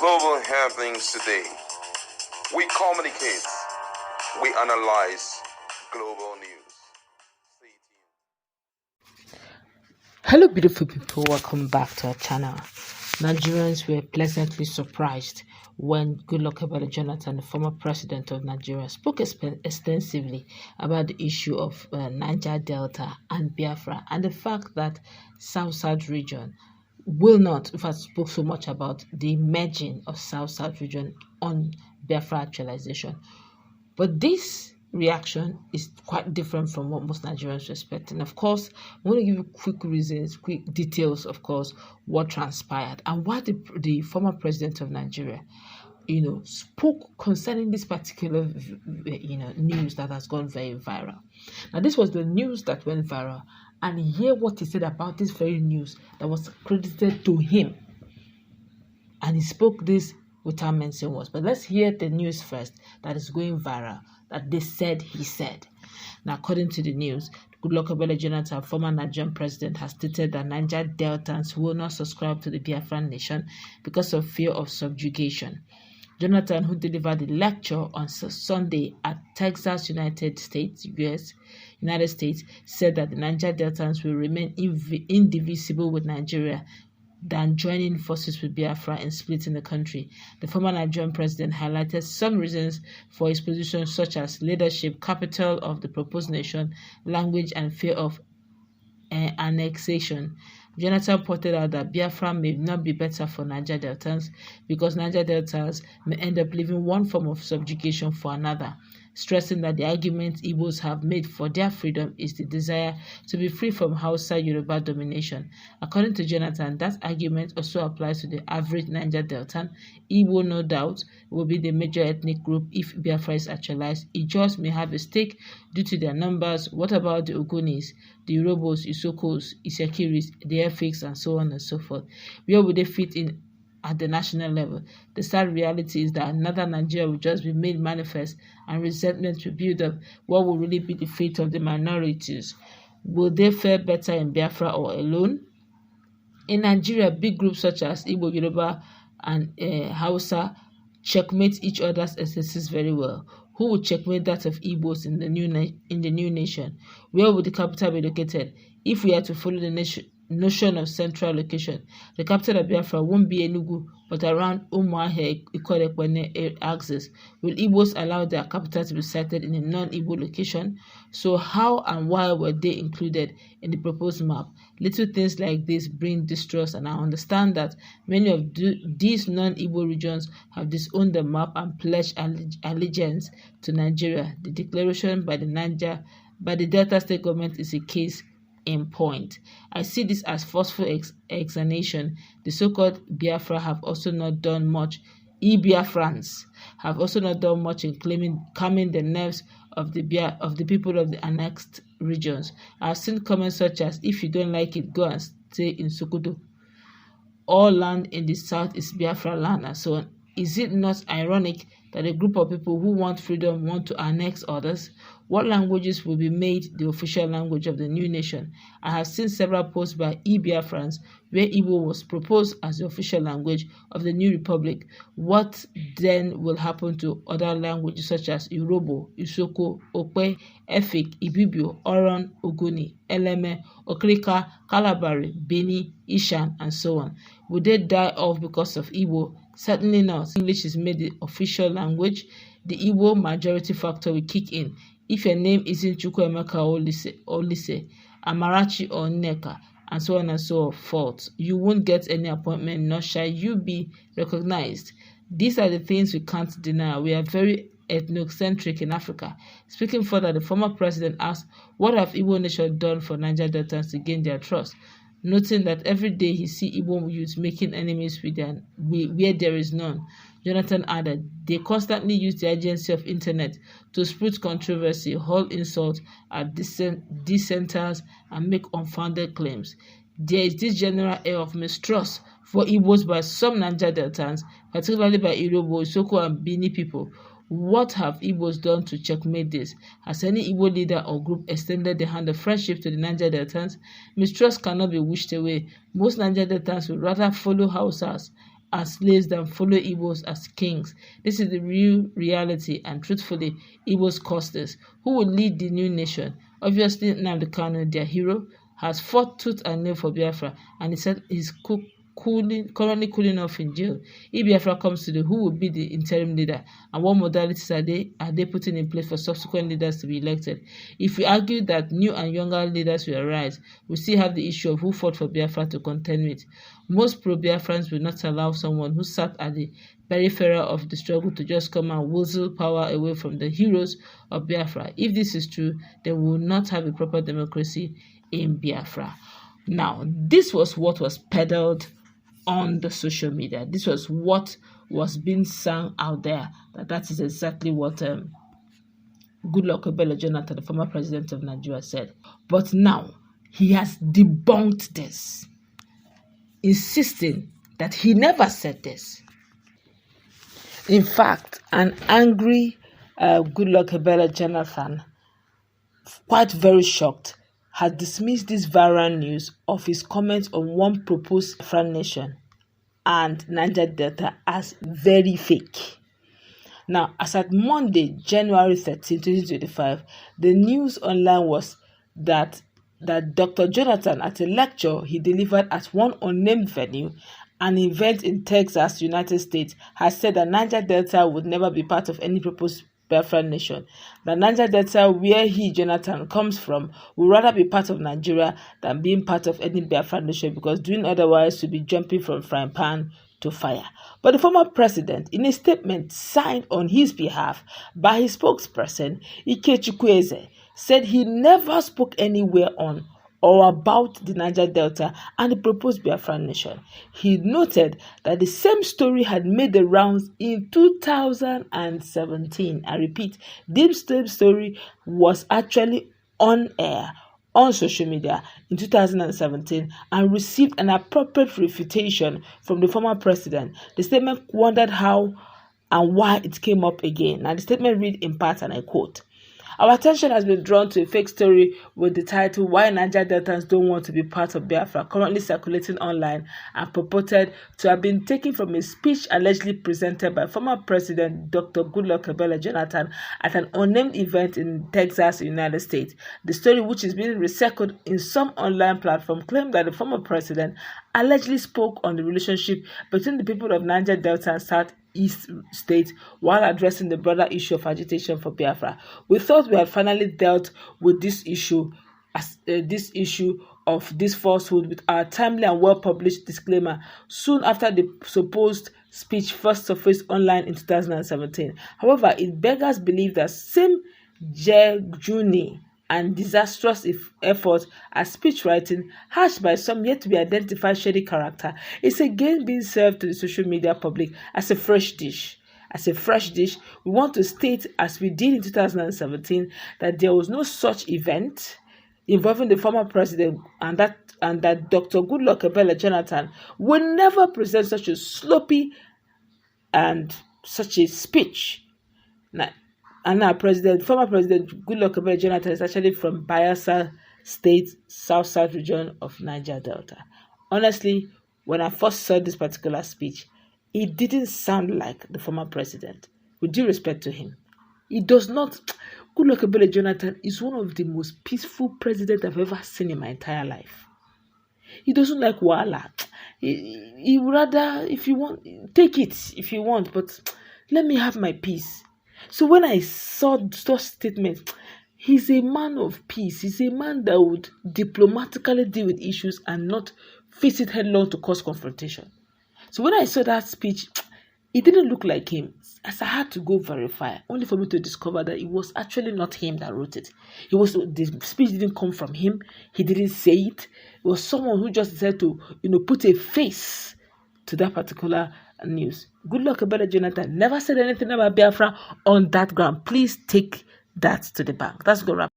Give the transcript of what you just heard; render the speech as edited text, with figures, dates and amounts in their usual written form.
global happenings today. We communicate, we analyze global news. Stay tuned. Hello beautiful people, welcome back to our channel. Nigerians were pleasantly surprised when Goodluck Ebele Jonathan, the former president of Nigeria, spoke extensively about the issue of Niger Delta and Biafra, and the fact that South region will not, in fact, spoke so much about the merging of South region on Biafra actualization. But this reaction is quite different from what most Nigerians were expecting. Of course, I want to give you quick reasons, quick details, of course, what transpired and why the former president of Nigeria, spoke concerning this particular, news that has gone very viral. Now, this was the news that went viral, and hear what he said about this very news that was credited to him. And he spoke this without mentioning words. But let's hear the news first that is going viral, that they said he said. Now, according to the news, Goodluck Ebele Jonathan, former Nigerian president, has stated that Niger Deltans will not subscribe to the Biafra nation because of fear of subjugation. Jonathan, who delivered the lecture on Sunday at Texas, United States, said that the Niger Deltans will remain indivisible with Nigeria than joining forces with Biafra and splitting the country. The former Nigerian president highlighted some reasons for his position, such as leadership, capital of the proposed nation, language, and fear of annexation. Jonathan pointed out that Biafra may not be better for Niger Deltans because Niger Deltans may end up leaving one form of subjugation for another, stressing that the argument Igbos have made for their freedom is the desire to be free from Hausa Yoruba domination. According to Jonathan, that argument also applies to the average Niger Deltan. Igbo, no doubt, will be the major ethnic group if Biafra is actualized. Ijos may have a stake due to their numbers. What about the Ogonis, the Urobos, Isokos, Isakiris, the Efiks, and so on and so forth? Where would they fit in at the national level? The sad reality is that another Nigeria will just be made manifest and resentment will build up. What will really be the fate of the minorities? Will they fare better in Biafra or alone? In Nigeria, big groups such as Igbo, Yoruba, and Hausa checkmate each other's excesses very well. Who will checkmate that of Igbos in the new nation? Where will the capital be located? If we are to follow the notion of central location, the capital of Biafra won't be Enugu, but around Umuahia Ikorekwane axis. Will Igbos allow their capital to be sited in a non-Igbo location? So how and why were they included in the proposed map? Little things like this bring distrust, and I understand that many of these non-Igbo regions have disowned the map and pledged allegiance to Nigeria. The declaration by the Delta State government is a case in point. I see this as forceful exonation. The so-called Biafra have also not done much. Biafrans have also not done much in calming the nerves of the people of the annexed regions. I've seen comments such as, if you don't like it, go and stay in Sokoto. All land in the south is Biafra land, and so on. Is it not ironic that a group of people who want freedom want to annex others? What languages will be made the official language of the new nation? I have seen several posts by Biafrans where Igbo was proposed as the official language of the new republic. What then will happen to other languages such as Yoruba, Isoko, Okwe, Efik, Ibibio, Oron, Ogoni, Eleme, Okrika, Kalabari, Beni, Ishan, and so on? Will they die off because of Igbo? Certainly not. English is made the official language. The Igbo majority factor will kick in. If your name isn't Chukwuemeka or Lise, Amarachi or Nneka, and so on and so forth, you won't get any appointment, nor shall you be recognized. These are the things we can't deny. We are very ethnocentric in Africa. Speaking further, the former president asked, what have Igbo nation done for Niger Deltans to gain their trust? Noting that every day he see Igbo youths making enemies where there is none. Jonathan added, they constantly use the agency of internet to spread controversy, hurl insult at dissenters, and make unfounded claims. There is this general air of mistrust for Igbos by some Niger Deltans, particularly by Yoruba, Isoko, and Bini people. What have Igbos done to checkmate this? Has any Igbo leader or group extended the hand of friendship to the Niger Deltans? Mistrust cannot be wished away. Most Niger Deltans would rather follow Hausas as slaves than follow Igbos as kings. This is the real reality, and truthfully, Igbos caused this. Who will lead the new nation? Obviously, Nnamdi Kanu, their hero, has fought tooth and nail for Biafra, and he said he's currently cooling off in jail. If Biafra comes to who will be the interim leader, and what modalities are they putting in place for subsequent leaders to be elected? If we argue that new and younger leaders will arise, we still have the issue of who fought for Biafra to contend with. Most pro-Biafrans will not allow someone who sat at the periphery of the struggle to just come and weasel power away from the heroes of Biafra. If this is true, then we will not have a proper democracy in Biafra. Now, this was what was peddled on the social media. This was what was being sung out there. That is exactly what Goodluck Ebele Jonathan, the former president of Nigeria, said. But now he has debunked this, insisting that he never said this. In fact, an angry Goodluck Ebele Jonathan, quite very shocked, had dismissed this viral news of his comments on one proposed Biafra nation and Niger Delta as very fake. Now, as at Monday, January 13, 2025, the news online was that Dr. Jonathan, at a lecture he delivered at one unnamed venue, an event in Texas, United States, has said that Niger Delta would never be part of any proposed Biafra nation. The Niger Delta, where he, Jonathan, comes from, would rather be part of Nigeria than being part of any Biafra nation, because doing otherwise would be jumping from frying pan to fire. But the former president, in a statement signed on his behalf by his spokesperson, Eze, said he never spoke anywhere on or about the Niger Delta and the proposed Biafra nation. He noted that the same story had made the rounds in 2017. I repeat, this same story was actually on air on social media in 2017 and received an appropriate refutation from the former president. The statement wondered how and why it came up again. Now, the statement read in part, and I quote, "Our attention has been drawn to a fake story with the title 'Why Niger Deltans Don't Want to Be Part of Biafra,' currently circulating online and purported to have been taken from a speech allegedly presented by former President Dr. Goodluck Ebele Jonathan at an unnamed event in Texas, United States. The story, which is being recycled in some online platform, claimed that the former president allegedly spoke on the relationship between the people of Niger Delta and Southeast States while addressing the broader issue of agitation for Biafra. We thought we had finally dealt with this issue of this falsehood with our timely and well-published disclaimer soon after the supposed speech first surfaced online in 2017. However, it beggars belief that same jejuni and disastrous effort at speech writing, hatched by some yet to be identified shady character, is again being served to the social media public as a fresh dish. As a fresh dish, we want to state, as we did in 2017, that there was no such event involving the former president, and that Dr. Goodluck Ebele Jonathan will never present such a sloppy and such a speech. And our former president Goodluck Ebele Jonathan is actually from Biafra State, south region of Niger Delta. Honestly, when I first saw this particular speech, it didn't sound like the former president. With due respect to him, it does not. Goodluck Ebele Jonathan is one of the most peaceful presidents I've ever seen in my entire life. He doesn't like wahala. He would rather, if you want, take it if you want, but let me have my peace. So when I saw such statements, he's a man of peace. He's a man that would diplomatically deal with issues and not face it headlong to cause confrontation. So when I saw that speech, it didn't look like him. As I had to go verify, only for me to discover that it was actually not him that wrote it. The speech didn't come from him. He didn't say it. It was someone who just decided to, put a face to that particular news. Goodluck Ebele Jonathan never said anything about Biafra on that ground. Please take that to the bank. That's good.